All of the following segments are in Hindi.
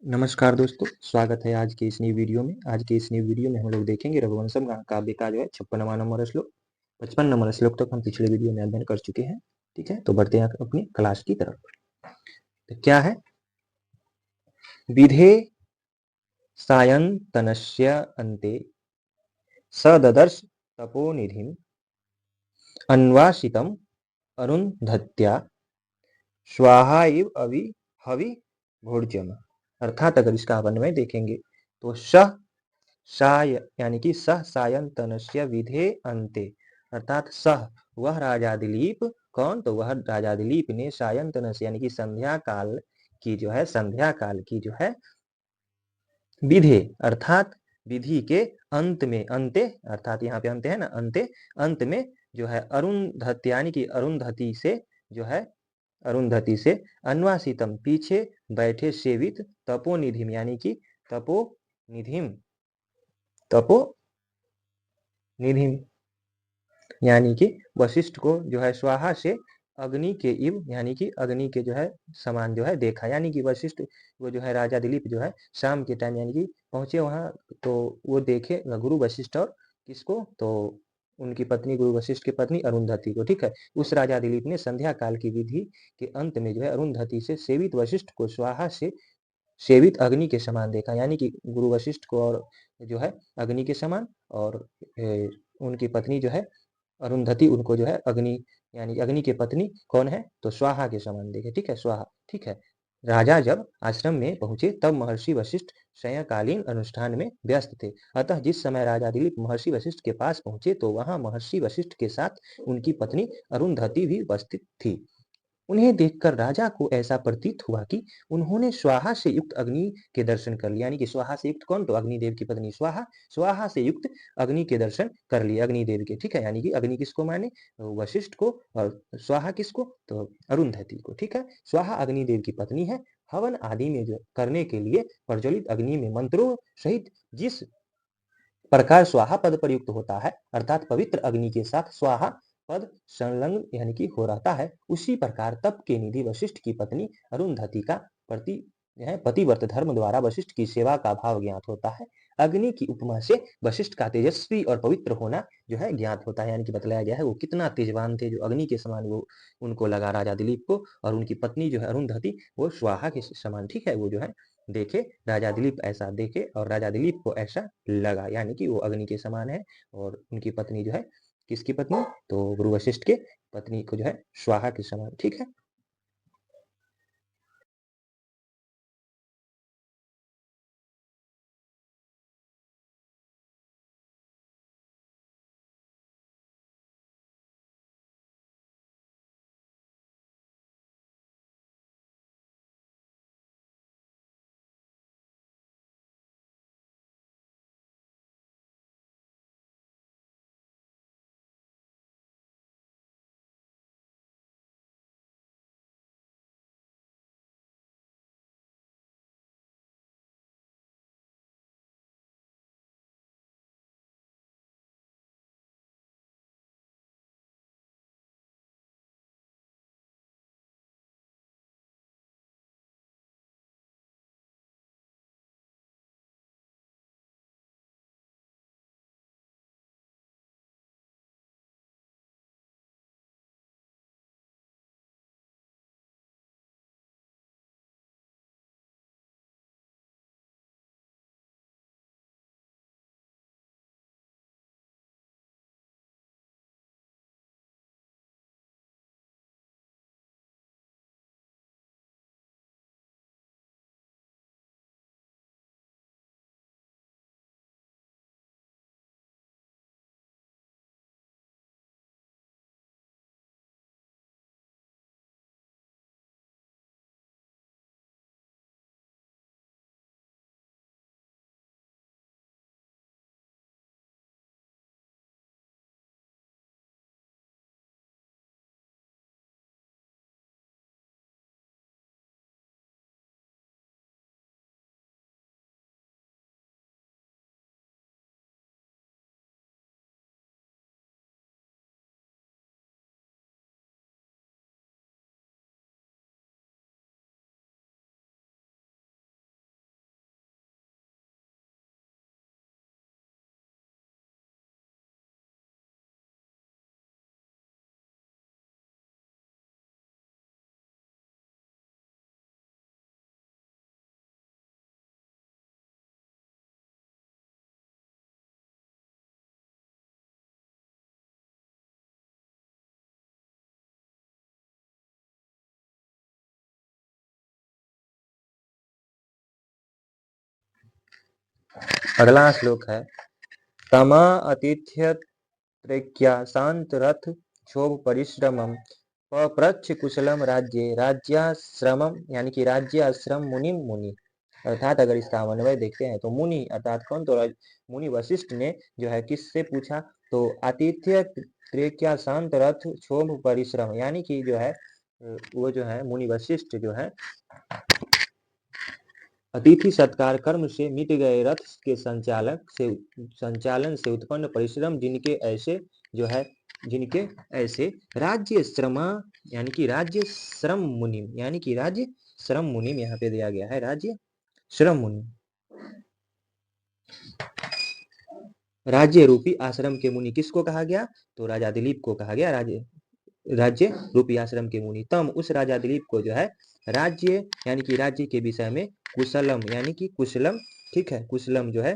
नमस्कार दोस्तों, स्वागत है आज की इस नई वीडियो में। आज की इस नई वीडियो में हम लोग देखेंगे रघुवंशम काव्य का जो है 56वां नंबर श्लोक। 55 नंबर श्लोक तक हम पिछले वीडियो में अध्ययन कर चुके हैं। ठीक है, तो बढ़ते हैं अपनी क्लास की तरफ। तो क्या है? विधे सायंतनस्य अन्ते सददर्श तपोनिधिम् अन्वासितम् अरुन्धत्या स्वाहा इव अवि हवि भोज्यम। अर्थात अगर इसका अन्वय देखेंगे तो साय यानी कि सह सायंतनस्य विधे अन्ते, अर्थात सह वह राजा दिलीप। कौन? तो वह राजा दिलीप ने सायंतनस यानी कि संध्या काल की जो है, संध्या काल की जो है विधे अर्थात विधि के अंत में, अंते अर्थात यहाँ पे अंत है ना, अंते अंत में जो है अरुंधति यानी कि अरुंधति से जो है, अरुंधति से अन्वासितम पीछे बैठे सेवित तपोनिधिम यानी कि तपोनिधिम, तपोनिधिम यानी कि वशिष्ठ को जो है स्वाहा से अग्नि के इव यानी कि अग्नि के जो है समान जो है देखा। यानी कि वशिष्ठ वो जो है राजा दिलीप जो है शाम के टाइम यानी कि पहुंचे वहां, तो वो देखे गुरु वशिष्ठ और किसको, तो उनकी पत्नी गुरु वशिष्ठ की पत्नी अरुंधति को। ठीक है, उस राजा दिलीप ने संध्या काल की विधि के अंत में जो है अरुंधति से सेवित वशिष्ठ को स्वाहा से सेवित अग्नि के समान देखा। यानी कि गुरु वशिष्ठ को और जो है अग्नि के समान, और उनकी पत्नी जो है अरुंधति उनको जो है अग्नि यानी अग्नि की पत्नी कौन है, तो स्वाहा के समान देखे। ठीक है, स्वाहा। ठीक है, राजा जब आश्रम में पहुंचे तब महर्षि वशिष्ठ शयनकालीन अनुष्ठान में व्यस्त थे। अतः जिस समय राजा दिलीप महर्षि वशिष्ठ के पास पहुंचे तो वहां महर्षि वशिष्ठ के साथ उनकी पत्नी अरुंधति भी उपस्थित थी। उन्हें देखकर राजा को ऐसा प्रतीत हुआ कि उन्होंने स्वाहा से युक्त अग्नि के दर्शन कर लिए। यानी कि स्वाहा से युक्त कौन, तो अग्निदेव की पत्नी स्वाहा, स्वाहा से युक्त अग्नि के दर्शन कर लिए अग्निदेव के। ठीक है, यानी कि अग्नि किसको माने, वशिष्ठ को, और स्वाहा किसको, तो अरुंधति को। ठीक है, स्वाहा अग्निदेव की पत्नी है। हवन आदि में जो करने के लिए प्रज्वलित अग्नि में मंत्रों सहित जिस प्रकार स्वाहा पद प्रयुक्त होता है, अर्थात पवित्र अग्नि के साथ स्वाहा पद संलग्न यानी कि हो रहता है, उसी प्रकार तप के निधि वशिष्ठ की पत्नी अरुंधति का प्रति पतिव्रत धर्म द्वारा वशिष्ठ की सेवा का भाव ज्ञात होता है। अग्नि की उपमा से वशिष्ठ का तेजस्वी और पवित्र होना जो है ज्ञात होता है। यानी कि बतलाया गया है वो कितना तेजवान थे, जो अग्नि के समान वो उनको लगा राजा दिलीप को, और उनकी पत्नी जो है अरुंधति वो स्वाहा के समान। ठीक है, वो जो है देखे, राजा दिलीप ऐसा देखे और राजा दिलीप को ऐसा लगा, यानी कि वो अग्नि के समान है। और उनकी पत्नी जो है किसकी पत्नी, तो गुरु वशिष्ठ के पत्नी को जो है स्वाहा के समान। ठीक है। अगला श्लोक है तमा अतिथ्य त्रैक्या शांत रथ क्षोभ परिश्रमम पप्रच्छ कुशलम राज्य राज्याश्रमम यानी कि राज्याश्रम मुनि मुनि। अर्थात अगर इसका अन्वय देखते हैं तो मुनि अर्थात कौन, तो मुनि वशिष्ठ ने जो है किससे पूछा, तो आतिथ्य त्रैक्या शांत रथ क्षोभ परिश्रम यानी कि जो है वो जो है मुनि वशिष्ठ जो है अतिथि सत्कार कर्म से मिट गए रथ के संचालन से उत्पन्न परिश्रम जिनके ऐसे राज्य श्रमा यानी कि राज्य श्रम मुनि यानी कि राज्य श्रम मुनि यहाँ पे दिया गया है राज्य श्रम मुनि। राज्य रूपी आश्रम के मुनि किसको कहा गया, तो राजा दिलीप को कहा गया राज्य रूपी आश्रम के मुनि। तम उस राजा दिलीप को जो है राज्य यानी कि राज्य के विषय में कुशलम यानी कि कुशलम, ठीक है, कुशलम जो है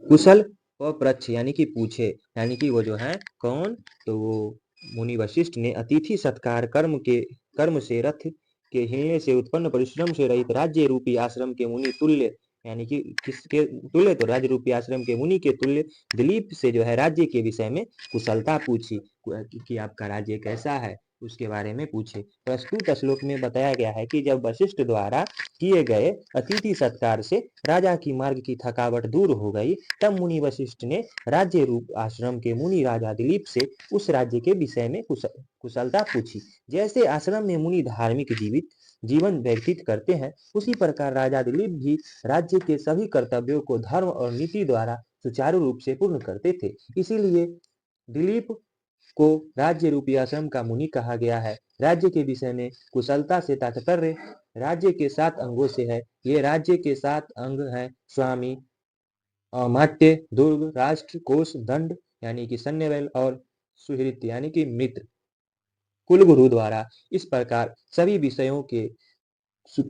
कुशल पप्रच्छ यानी कि पूछे, यानी कि वो जो है कौन, तो वो मुनि वशिष्ठ ने अतिथि सत्कार कर्म से रथ के हिलने से उत्पन्न परिश्रम से रहित राज्य रूपी आश्रम के मुनि तुल्य यानी कि किसके तुल्य, तो राज्य रूपी आश्रम के मुनि के तुल्य दिलीप से जो है राज्य के विषय में कुशलता पूछी कि आपका राज्य कैसा है, उसके बारे में पूछे। प्रस्तुत श्लोक में बताया गया है कि जब वशिष्ठ द्वारा किए गए अतिथि सत्कार से राजा की मार्ग की थकावट दूर हो गई, तब मुनि वशिष्ठ ने राज्य रूप आश्रम के मुनि राजा दिलीप से उस राज्य के विषय में कुशलता पूछी। जैसे आश्रम में मुनि धार्मिक जीवन व्यतीत करते हैं, उसी प्रकार राजा दिलीप भी राज्य के सभी कर्तव्यों को धर्म और नीति द्वारा सुचारू रूप से पूर्ण करते थे। इसीलिए दिलीप को राज्य रूपी आश्रम का मुनि कहा गया है। राज्य के विषय में कुशलता से तात्पर्य राज्य के 7 अंगों से है। ये राज्य के 7 अंग हैं स्वामी, अमात्य, दुर्ग, राष्ट्र, कोष, दंड यानी कि सैन्यबल और सुहृद यानी कि मित्र। कुलगुरु द्वारा इस प्रकार सभी विषयों के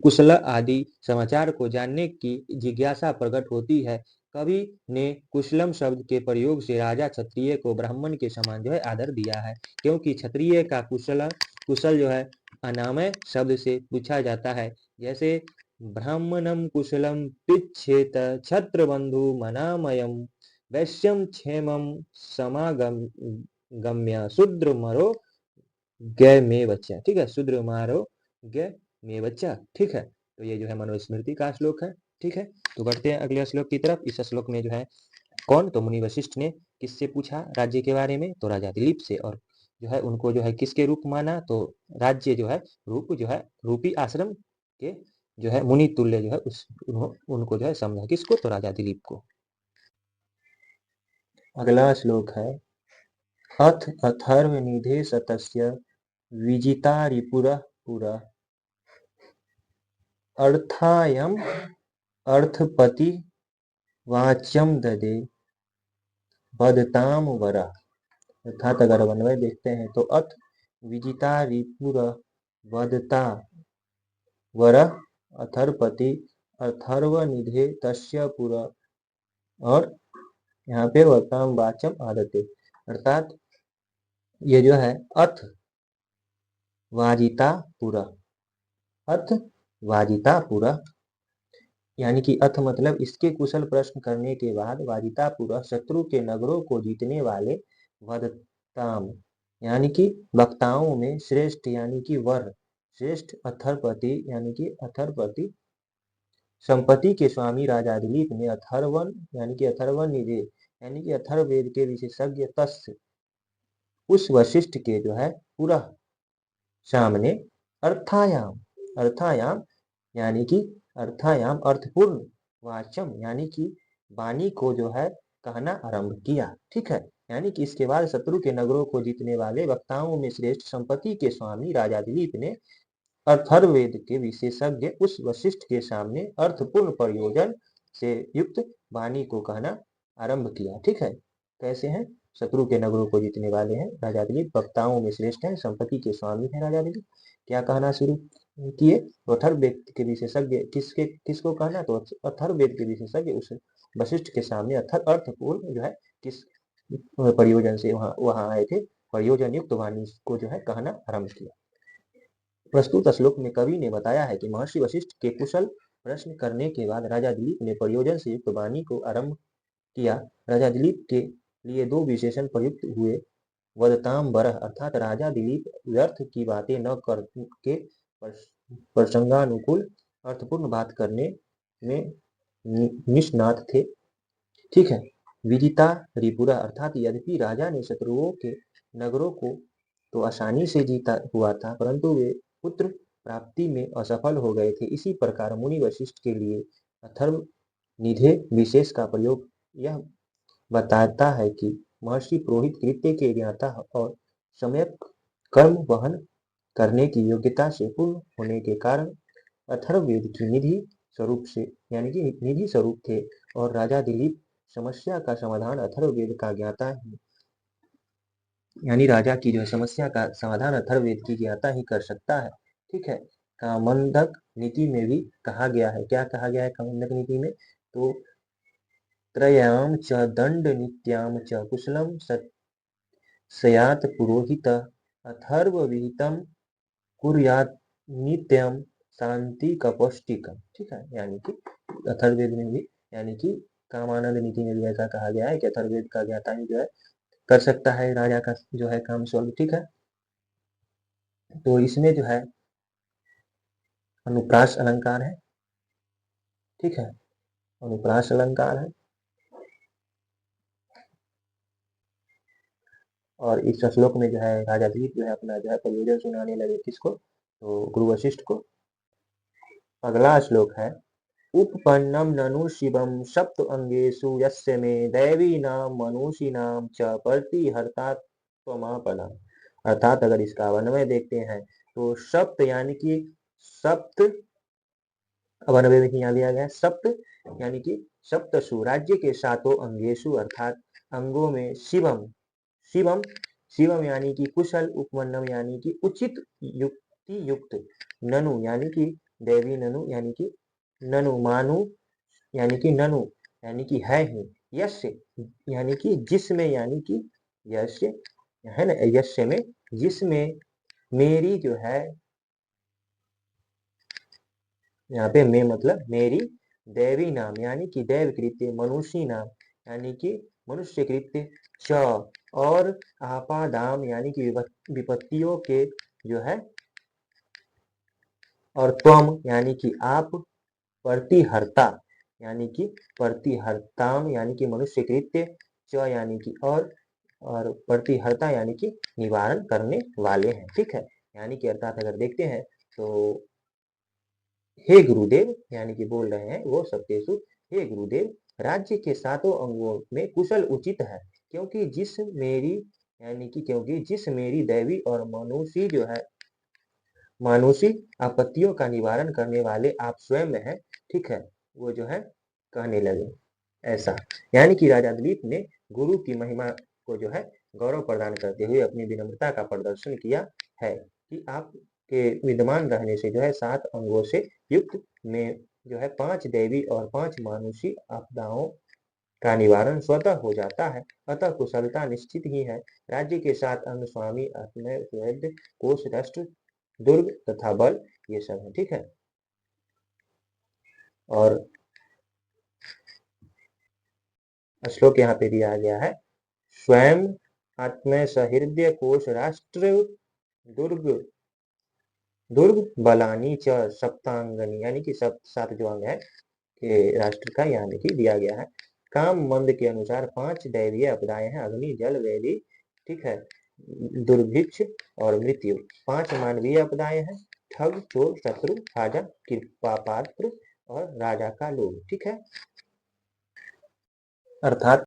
कुशल आदि समाचार को जानने की जिज्ञासा प्रकट होती है। कवि ने कुशलम शब्द के प्रयोग से राजा क्षत्रिय को ब्राह्मण के समान जो है आदर दिया है, क्योंकि क्षत्रिय का कुशल जो है अनामय शब्द से पूछा जाता है। जैसे ब्राह्मणम कुशलम पिच्छेत छत्र बंधु मनामयम वैश्यम क्षेमम समागम्य शूद्र मरो गय में बच्चा, ठीक है, शूद्र मारो गय में बच्चा, ठीक है। तो ये जो है मनुस्मृति का श्लोक है, ठीक है। तो बढ़ते हैं अगले श्लोक की तरफ। इस श्लोक में जो है कौन, तो मुनि वशिष्ठ ने किससे पूछा राज्य के बारे में, तो राजा दिलीप से, और जो है उनको जो है किसके रूप माना, तो राज्य जो है रूपी आश्रम के जो है मुनि तुल्य जो है उनको जो है समझा, किसको, तो राजा दिलीप को। अगला श्लोक है अथ अथर्वनिधे शतस्य विजिता रिपुरः पुरः अर्थायम अर्थपति वाच्यम ददे बदताम वरा। अर्थात अगर अन्वय देखते हैं तो अथ विजिता रिपुर वदता वर अथर्पति अथर्व निधे तस्य पुर, और यहाँ पे वर्तमान वाचम आदते, अर्थात ये जो है अथ वाजिता पुरा, अथ वाजिता पुरा यानी कि अथ मतलब इसके कुशल प्रश्न करने के बाद वाजिता पुरा शत्रु के नगरों को जीतने वाले वदताम यानी कि वक्ताओं में श्रेष्ठ यानी कि वर श्रेष्ठ अथर्पति यानी कि अथर्पति संपत्ति के स्वामी राजा दिलीप ने अथर्वन यानी कि अथर्वन निधे यानी कि अथर्ववेद के विशेषज्ञ तस्य उस वशिष्ठ के जो है पूरा सामने अर्थायाम यानी कि अर्थायाम अर्थपूर्ण वाचम यानी कि वाणी को जो है कहना आरंभ किया, ठीक है। यानी कि इसके बाद शत्रु के नगरों को जीतने वाले वक्ताओं में श्रेष्ठ संपत्ति के स्वामी राजा दिलीप ने अथर्ववेद के विशेषज्ञ उस वशिष्ठ के सामने अर्थपूर्ण प्रयोजन से युक्त वाणी को कहना आरंभ किया, ठीक है। कैसे हैं, शत्रु के नगरों को जीतने वाले हैं राजा दिलीप, वक्ताओं में श्रेष्ठ हैं, संपत्ति के स्वामी हैं राजा दिलीप। क्या कहना शुरू किए, तो अथर्ववेद के विशेषज्ञ किसको कहना, तो अथर्ववेद के विशेषज्ञ उस वशिष्ठ के सामने अर्थपूर्ण जो है किस प्रयोजन से वहां आए थे, प्रयोजन युक्त वाणी को जो है कहना आरंभ किया। प्रस्तुत श्लोक में कवि ने बताया है कि महर्षि वशिष्ठ के कुशल प्रश्न करने के बाद राजा दिलीप ने प्रयोजन से युक्त वाणी को आरंभ किया। राजा दिलीप के लिए दो विशेषण प्रयुक्त हुए। वदताम्बरः अर्थात राजा दिलीप व्यर्थ की बातें न करके प्रसंगानुकूल अर्थपूर्ण बात करने में निष्णात थे। ठीक है। विदिता रिपुरा अर्थात यद्यपि राजा ने शत्रुओं के नगरों को तो आसानी से जीता हुआ था, परंतु वे पुत्र प्राप्ति में असफल हो गए थे। इसी प्रकार मुनि वशिष्ठ के लिए अथर्वनिधे विशेष का प्रयोग यह बताता है कि महर्षि पुरोहित कृत्य के ज्ञाता और सम्यक कर्म वहन करने की योग्यता से पूर्ण होने के कारण अथर्ववेद की निधि स्वरूप से यानी कि निधि स्वरूप थे, और राजा दिलीप समस्या का समाधान अथर्ववेद का ज्ञाता ही यानी राजा की जो है समस्या का समाधान अथर्ववेद की ज्ञाता ही कर सकता है। ठीक है। कामंडक नीति में भी कहा गया है, क्या कहा गया है कामंडक नीति में? तो त्रयाम च दंड नित्याम च कुशलम सयात पुरोहित अथर्वविहितम कुर्यात नित्यम शांति का पौष्टिकम। ठीक है। यानी कि अथर्ववेद में भी यानी कि कामानंद नीति में भी ऐसा कहा गया है कि अथर्ववेद का ज्ञाता ही जो है कर सकता है राजा का जो है काम सॉल्व। ठीक है। तो इसमें जो है अनुप्रास अलंकार है। ठीक है। अनुप्रास अलंकार है, और इस श्लोक में जो है राजा दिलीप जो है अपना जो है प्रयोजन सुनाने लगे किसको? तो गुरु वशिष्ठ को। अगला श्लोक है उपपन्नम ननु शिवम सप्त अंगेषु यस्य मे दैवीनाम मनुषीनाम च प्रतिहर्ता त्वमापदा। अर्थात अगर इसका अन्वय देखते हैं तो सप्त यानी कि सप्त, अब अन्वय में यहाँ दिया गया है सप्त यानी कि सप्तसु राज्य के सातों अंगेषु अर्थात अंगों में शिवम शिवम शिवम यानी कि कुशल, उपमन्नम यानी कि उचित युक्ति युक्त, ननु यानी कि देवी ननु यानी कि ननु, मानु यानी कि ननु यानी कि है ही, यस्य यानी कि जिसमें यानी कि यस्य है ना, यस्य में जिसमें मेरी जो है यहाँ पे मैं मतलब मेरी देवी नाम यानी कि देव कृत्य, मनुष्य नाम यानी कि मनुष्य कृत्य, च और आपादाम यानी कि विपत्तियों के जो है, और त्वम यानी कि आप, प्रतिहर्ता यानी कि प्रतिहर्ताम यानी कि मनुष्य कृत्य, च यानी कि और प्रतिहर्ता यानी कि निवारण करने वाले हैं। ठीक है। यानी कि अर्थात अगर देखते हैं तो हे गुरुदेव यानी कि बोल रहे हैं वो सत्यसु, हे गुरुदेव राज्य के सातों अंगों में कुशल उचित है, क्योंकि जिस मेरी दैवी और मनुष्य जो है मानुषी आपत्तियों का निवारण करने वाले आप स्वयं में है। ठीक है। वो जो है कहने लगे ऐसा, यानी कि राजा दिलीप ने गुरु की महिमा को जो है गौरव प्रदान करते हुए अपनी विनम्रता का प्रदर्शन किया है कि आप के विद्यमान रहने से जो है 7 अंगों से युक्त में जो है 5 दैवी और 5 मानुषी आपदाओं का निवारण स्वतः हो जाता है। अतः कुशलता निश्चित ही है। राज्य के 7 अंग स्वामी, आत्मय, वैद्य, कोष, राष्ट्र, दुर्ग तथा बल ये सब है। ठीक है। और श्लोक यहाँ पे दिया गया है स्वयं आत्मय सहृदय कोश राष्ट्र दुर्ग दुर्ग बलानी च सप्तांगनी यानी कि सब 7 जो अंग है के राष्ट्र का यानी कि दिया गया है। काम मंद के अनुसार 5 दैवीय आपदाएं हैं, अग्नि, जल, वैदी, ठीक है, दुर्भिक्ष और मृत्यु। 5 मानवीय आपदाएं हैं, ठग, चोर, शत्रु, राजा, कृपा पात्र और राजा का लोभ। ठीक है। अर्थात